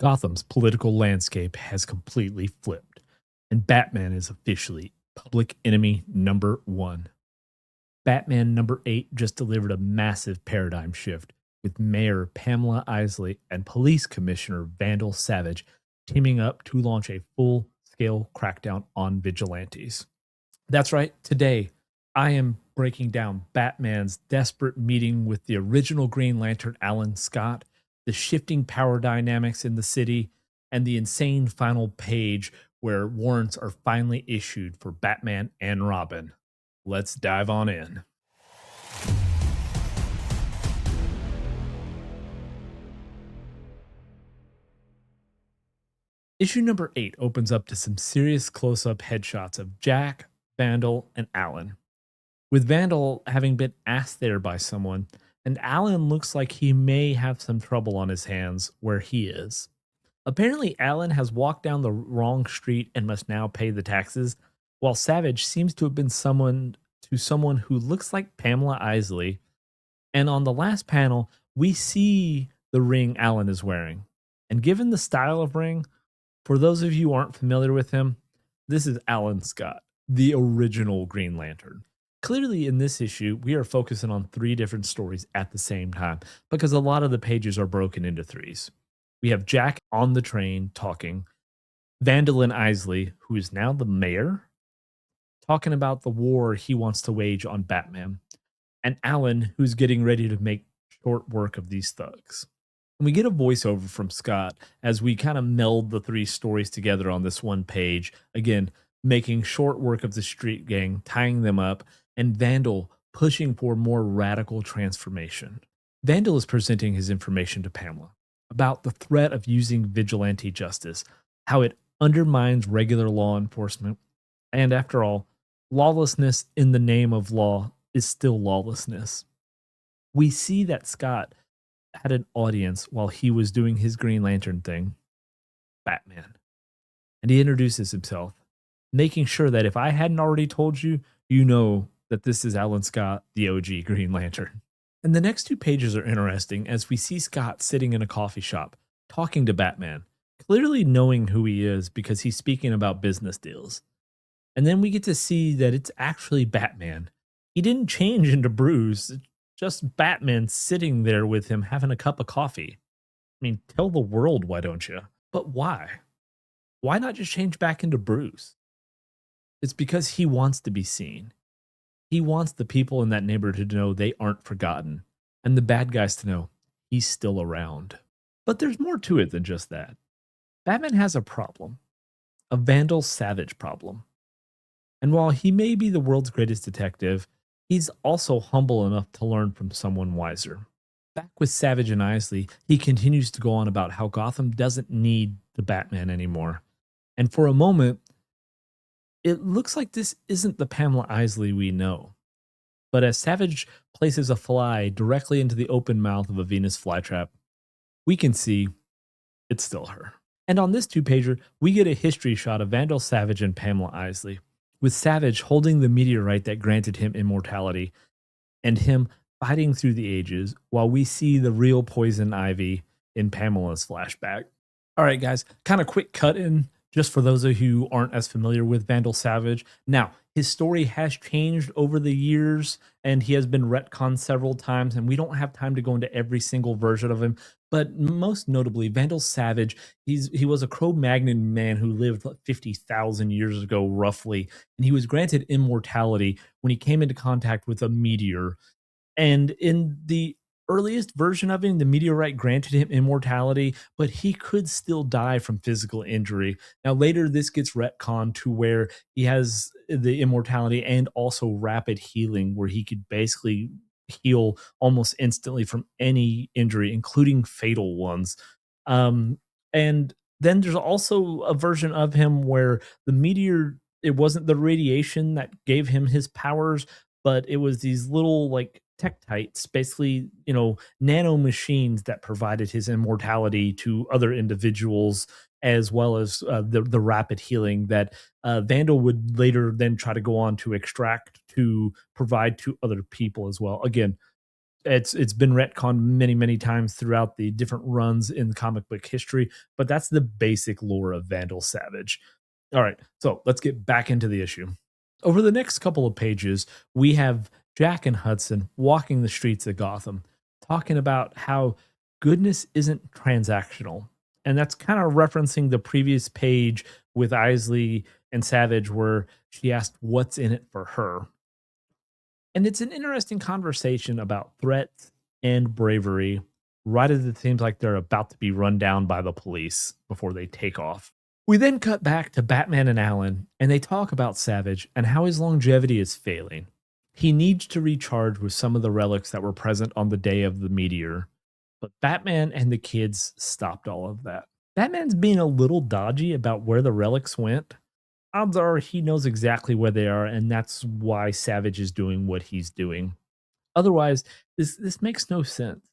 Gotham's political landscape has completely flipped, and Batman is officially public enemy number one. Batman number 8 just delivered a massive paradigm shift, with Mayor Pamela Isley and Police Commissioner Vandal Savage teaming up to launch a full scale crackdown on vigilantes. That's right, today I am breaking down Batman's desperate meeting with the original Green Lantern Alan Scott, the shifting power dynamics in the city, and the insane final page where warrants are finally issued for Batman and Robin. Let's dive on in. Issue number 8 opens up to some serious close up headshots of Jack, Vandal, and Alan, with Vandal having been asked there by someone, and Alan looks like he may have some trouble on his hands where he is. Apparently, Alan has walked down the wrong street and must now pay the taxes, while Savage seems to have been someone who looks like Pamela Isley. And on the last panel, we see the ring Alan is wearing. And given the style of ring, for those of you who aren't familiar with him, this is Alan Scott, the original Green Lantern. Clearly, in this issue, we are focusing on 3 different stories at the same time because a lot of the pages are broken into threes. We have Jack on the train talking, Vandal and Isley, who is now the mayor, talking about the war he wants to wage on Batman, and Alan, who's getting ready to make short work of these thugs. And we get a voiceover from Scott as we kind of meld the 3 stories together on this one page, again, making short work of the street gang, tying them up, and Vandal pushing for more radical transformation. Vandal is presenting his information to Pamela about the threat of using vigilante justice, how it undermines regular law enforcement, and after all, lawlessness in the name of law is still lawlessness. We see that Scott had an audience while he was doing his Green Lantern thing, Batman, and he introduces himself, making sure that if I hadn't already told you, you know that this is Alan Scott, the OG Green Lantern. And the next 2 pages are interesting as we see Scott sitting in a coffee shop talking to Batman, clearly knowing who he is because he's speaking about business deals. And then we get to see that it's actually Batman. He didn't change into Bruce, it's just Batman sitting there with him having a cup of coffee. I mean, tell the world, why don't you? But why? Why not just change back into Bruce? It's because he wants to be seen. He wants the people in that neighborhood to know they aren't forgotten, and the bad guys to know he's still around. But there's more to it than just that. Batman has a problem, a Vandal Savage problem. And while he may be the world's greatest detective, he's also humble enough to learn from someone wiser. Back with Savage and Isley, he continues to go on about how Gotham doesn't need the Batman anymore. And for a moment, it looks like this isn't the Pamela Isley we know. But as Savage places a fly directly into the open mouth of a Venus flytrap, we can see it's still her. And on this 2-pager, we get a history shot of Vandal Savage and Pamela Isley, with Savage holding the meteorite that granted him immortality, and him fighting through the ages while we see the real poison ivy in Pamela's flashback. All right, guys, kind of quick cut in just for those of you who aren't as familiar with Vandal Savage. Now, his story has changed over the years and he has been retconned several times, and we don't have time to go into every single version of him. But most notably, Vandal Savage, he was a Cro-Magnon man who lived 50,000 years ago, roughly, and he was granted immortality when he came into contact with a meteor. And in the earliest version of him, the meteorite granted him immortality, but he could still die from physical injury. Now, later, this gets retconned to where he has the immortality and also rapid healing, where he could basically heal almost instantly from any injury, including fatal ones. And then there's also a version of him where the meteor, it wasn't the radiation that gave him his powers, but it was these little like tektites, basically, nano machines that provided his immortality to other individuals, as well as the rapid healing that Vandal would later then try to go on to extract to provide to other people as well. Again, It's been retconned many times throughout the different runs in comic book history, but that's the basic lore of Vandal Savage. All right, so let's get back into the issue. Over the next couple of pages, we have Jack and Hudson walking the streets of Gotham, talking about how goodness isn't transactional. And that's kind of referencing the previous page with Isley and Savage, where she asked what's in it for her. And it's an interesting conversation about threats and bravery right as it seems like they're about to be run down by the police before they take off. We then cut back to Batman and Alan, and they talk about Savage and how his longevity is failing. He needs to recharge with some of the relics that were present on the day of the meteor, but Batman and the kids stopped all of that. Batman's being a little dodgy about where the relics went. Odds are he knows exactly where they are, and that's why Savage is doing what he's doing. Otherwise, this makes no sense.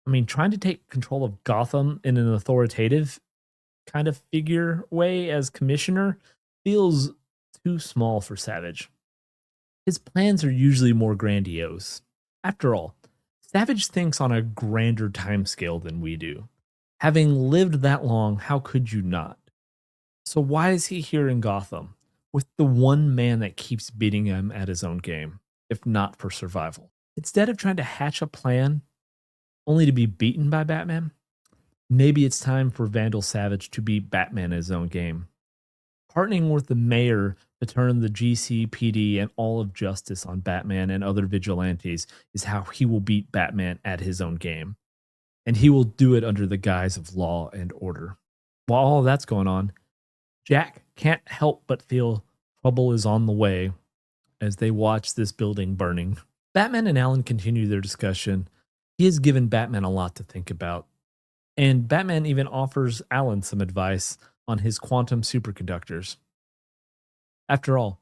I mean, trying to take control of Gotham in an authoritative kind of figure way as commissioner feels too small for Savage. His plans are usually more grandiose. After all, Savage thinks on a grander timescale than we do. Having lived that long, how could you not? So why is he here in Gotham with the one man that keeps beating him at his own game, if not for survival? Instead of trying to hatch a plan only to be beaten by Batman, maybe it's time for Vandal Savage to beat Batman in his own game. Partnering with the mayor to turn the GCPD and all of justice on Batman and other vigilantes is how he will beat Batman at his own game. And he will do it under the guise of law and order. While all that's going on, Jack can't help but feel trouble is on the way as they watch this building burning. Batman and Alan continue their discussion. He has given Batman a lot to think about, and Batman even offers Alan some advice on his quantum superconductors. After all,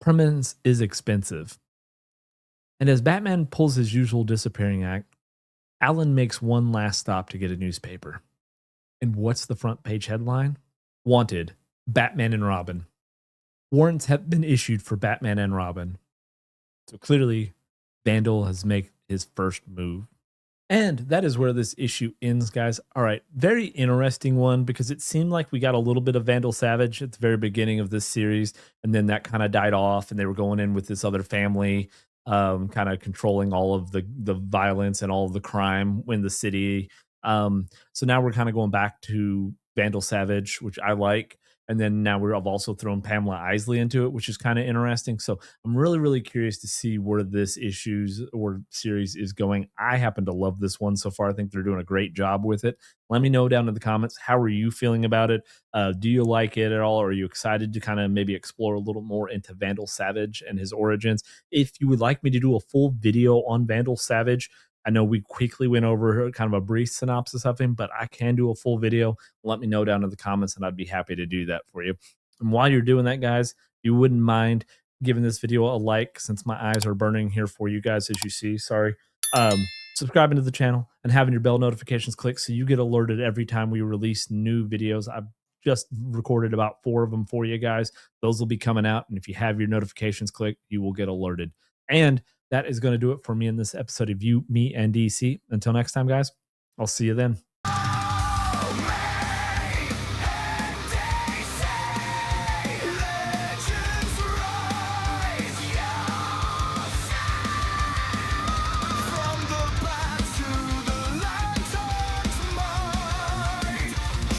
permanence is expensive. And as Batman pulls his usual disappearing act, Alan makes one last stop to get a newspaper. And what's the front page headline? Wanted, Batman and Robin. Warrants have been issued for Batman and Robin. So clearly, Vandal has made his first move. And that is where this issue ends, guys. All right, very interesting one because it seemed like we got a little bit of Vandal Savage at the very beginning of this series, and then that kind of died off, and they were going in with this other family, kind of controlling all of the violence and all of the crime in the city. So now we're kind of going back to Vandal Savage, which I like. And then now I've also thrown Pamela Isley into it, which is kind of interesting. So I'm really curious to see where this issues or series is going. I happen to love this one so far. I think they're doing a great job with it. Let me know down in the comments. How are you feeling about it? Do you like it at all? Or are you excited to kind of maybe explore a little more into Vandal Savage and his origins? If you would like me to do a full video on Vandal Savage, I know we quickly went over kind of a brief synopsis of him, but I can do a full video. Let me know down in the comments, and I'd be happy to do that for you. And while you're doing that, guys, you wouldn't mind giving this video a like, since my eyes are burning here for you guys, as you see. Sorry. Subscribing to the channel and having your bell notifications clicked so you get alerted every time we release new videos. I've just recorded about 4 of them for you guys. Those will be coming out, and if you have your notifications clicked, you will get alerted. And that is going to do it for me in this episode of You, Me, and DC. Until next time, guys, I'll see you then.